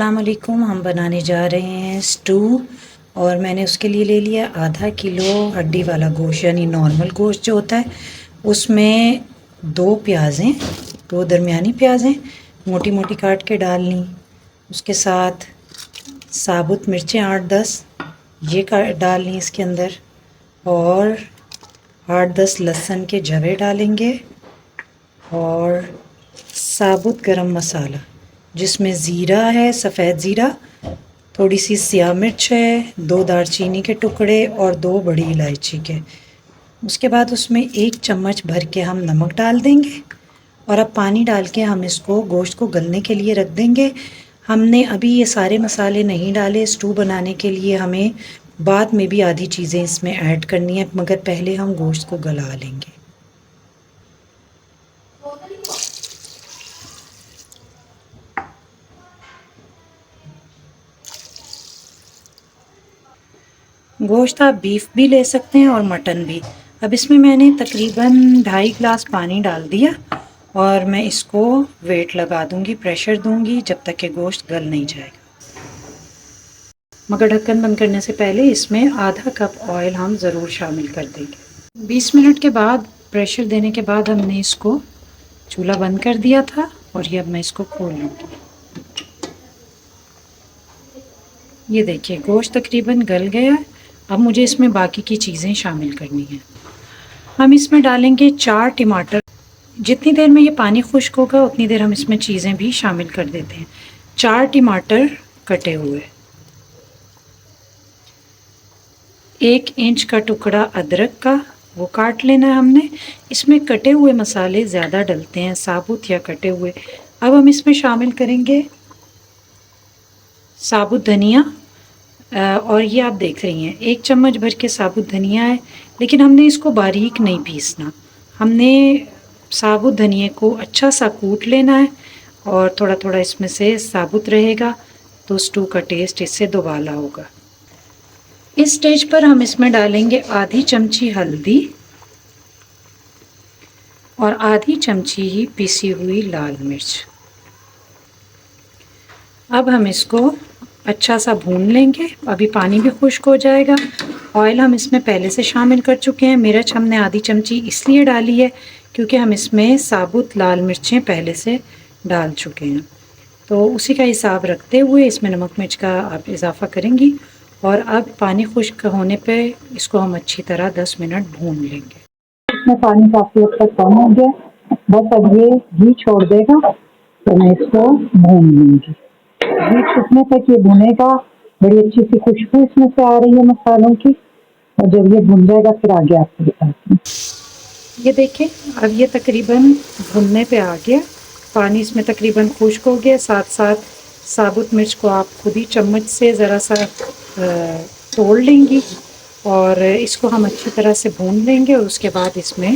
अस्सलामुअलैकुम। हम बनाने जा रहे हैं स्टू। और मैंने उसके लिए ले लिया आधा किलो हड्डी वाला गोश्त, यानी नॉर्मल गोश्त जो होता है। उसमें 2 प्याज़ें, 2 दरमियानी प्याज़ें मोटी मोटी काट के डाल ली। उसके साथ साबुत मिर्चें 8-10 ये डाल ली इसके अंदर। और 8-10 लहसुन के जवे डालेंगे। और साबुत गरम मसाला जिसमें ज़ीरा है, सफ़ेद ज़ीरा, थोड़ी सी सिया मिर्च है, 2 दालचीनी के टुकड़े और 2 बड़ी इलायची के। उसके बाद उसमें 1 चम्मच भर के हम नमक डाल देंगे। और अब पानी डाल के हम इसको गोश्त को गलने के लिए रख देंगे। हमने अभी ये सारे मसाले नहीं डाले स्टू बनाने के लिए, हमें बाद में भी आधी चीज़ें इसमें ऐड करनी है, मगर पहले हम गोश्त को गला लेंगे। गोश्त आप बीफ भी ले सकते हैं और मटन भी। अब इसमें मैंने तकरीबन 2.5 गिलास पानी डाल दिया और मैं इसको वेट लगा दूंगी, प्रेशर दूंगी जब तक कि गोश्त गल नहीं जाएगा। मगर ढक्कन बंद करने से पहले इसमें आधा कप ऑयल हम ज़रूर शामिल कर देंगे। 20 मिनट के बाद प्रेशर देने के बाद हमने इसको चूल्हा बंद कर दिया था और ये अब मैं इसको खोल लूँगी। ये देखिए गोश्त तकरीबन गल गया है। अब मुझे इसमें बाकी की चीज़ें शामिल करनी हैं। हम इसमें डालेंगे 4 टमाटर। जितनी देर में ये पानी खुश्क होगा उतनी देर हम इसमें चीज़ें भी शामिल कर देते हैं। 4 टमाटर कटे हुए, 1 इंच का टुकड़ा अदरक का, वो काट लेना है हमने। इसमें कटे हुए मसाले ज़्यादा डलते हैं, साबुत या कटे हुए। अब हम इसमें शामिल करेंगे साबुत धनिया। और ये आप देख रही हैं 1 चम्मच भर के साबुत धनिया है, लेकिन हमने इसको बारीक नहीं पीसना। हमने साबुत धनिया को अच्छा सा कूट लेना है और थोड़ा थोड़ा इसमें से साबुत रहेगा तो स्टू का टेस्ट इससे दोबाला होगा। इस स्टेज पर हम इसमें डालेंगे आधी चमची हल्दी और आधी चमची ही पिसी हुई लाल मिर्च। अब हम इसको अच्छा सा भून लेंगे। अभी पानी भी खुश्क हो जाएगा। ऑयल हम इसमें पहले से शामिल कर चुके हैं। मिर्च हमने आधी चमची इसलिए डाली है क्योंकि हम इसमें साबुत लाल मिर्चें पहले से डाल चुके हैं, तो उसी का हिसाब रखते हुए इसमें नमक मिर्च का आप इजाफ़ा करेंगी। और अब पानी खुश्क होने पे इसको हम अच्छी तरह 10 मिनट भून लेंगे। इसमें पानी काफ़ी हद तक कम हो गया, बस अब ये घी छोड़ देगा तो मैं इसको भून लूँगी। घी छूटने तक ये भुनेगा। बड़ी अच्छी सी खुशबू इसमें से आ रही है मसालों की, और जब ये भुन जाएगा फिर आगे आपको बताती हूँ। ये देखें अब ये तकरीबन भुनने पे आ गया। पानी इसमें तकरीबन खुश्क हो गया। साथ साथ साबुत मिर्च को आप खुद ही चम्मच से ज़रा सा तोड़ लेंगी और इसको हम अच्छी तरह से भून लेंगे। और उसके बाद इसमें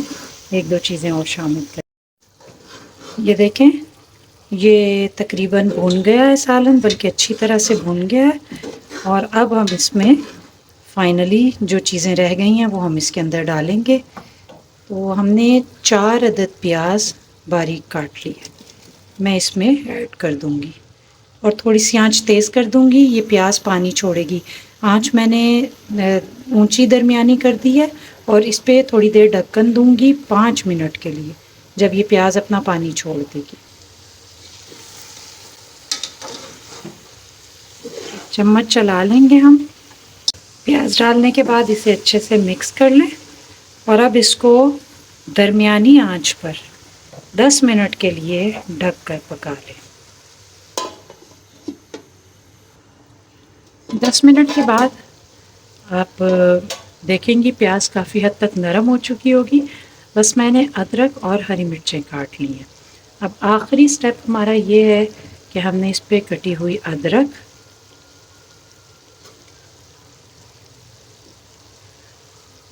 1-2 चीज़ें और शामिल करें। ये देखें ये तकरीबन भुन गया है सालन, बल्कि अच्छी तरह से भुन गया है। और अब हम इसमें फाइनली जो चीज़ें रह गई हैं वो हम इसके अंदर डालेंगे। तो हमने 4 अदद प्याज बारीक काट ली है, मैं इसमें ऐड कर दूंगी और थोड़ी सी आंच तेज़ कर दूंगी। ये प्याज पानी छोड़ेगी। आंच मैंने ऊंची दरमियानी कर दी है और इस पे थोड़ी देर ढक्कन दूंगी 5 मिनट के लिए, जब ये प्याज अपना पानी छोड़ देगी। चम्मच चला लेंगे हम। प्याज डालने के बाद इसे अच्छे से मिक्स कर लें और अब इसको दरमियानी आंच पर 10 मिनट के लिए ढक कर पका लें। 10 मिनट के बाद आप देखेंगी प्याज काफ़ी हद तक नरम हो चुकी होगी। बस मैंने अदरक और हरी मिर्चें काट ली हैं। अब आखिरी स्टेप हमारा ये है कि हमने इस पर कटी हुई अदरक,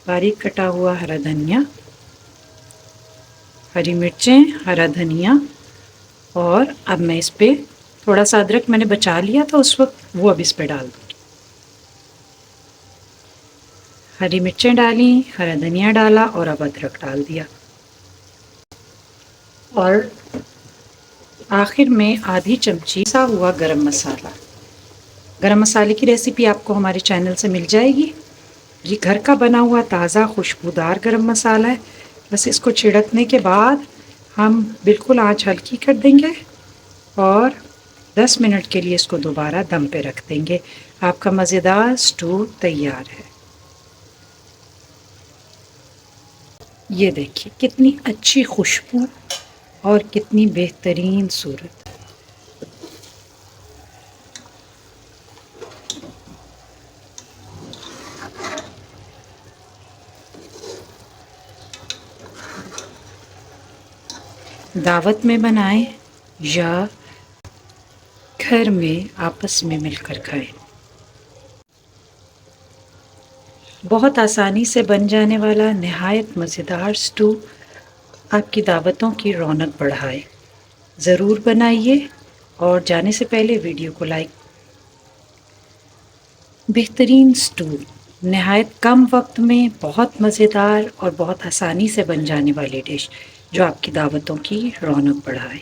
बारीक कटा हुआ हरा धनिया, हरी मिर्चें, हरा धनिया, और अब मैं इस पे थोड़ा सा अदरक मैंने बचा लिया था उस वक्त, वो अब इस पे डाल दूँगी। हरी मिर्चें डाली, हरा धनिया डाला और अब अदरक डाल दिया। और आखिर में आधी चमची सा हुआ गरम मसाला। गरम मसाले की रेसिपी आपको हमारे चैनल से मिल जाएगी। ये घर का बना हुआ ताज़ा खुशबूदार गरम मसाला है। बस इसको छिड़कने के बाद हम बिल्कुल आंच हल्की कर देंगे और 10 मिनट के लिए इसको दोबारा दम पे रख देंगे। आपका मज़ेदार स्टू तैयार है। ये देखिए कितनी अच्छी खुशबू और कितनी बेहतरीन सूरत। दावत में बनाएं या घर में आपस में मिलकर खाएं। बहुत आसानी से बन जाने वाला नहायत मज़ेदार स्टू आपकी दावतों की रौनक बढ़ाए। ज़रूर बनाइए और जाने से पहले वीडियो को लाइक। बेहतरीन स्टू नहायत कम वक्त में बहुत मज़ेदार और बहुत आसानी से बन जाने वाली डिश जो आपकी दावतों की रौनक बढ़ाए।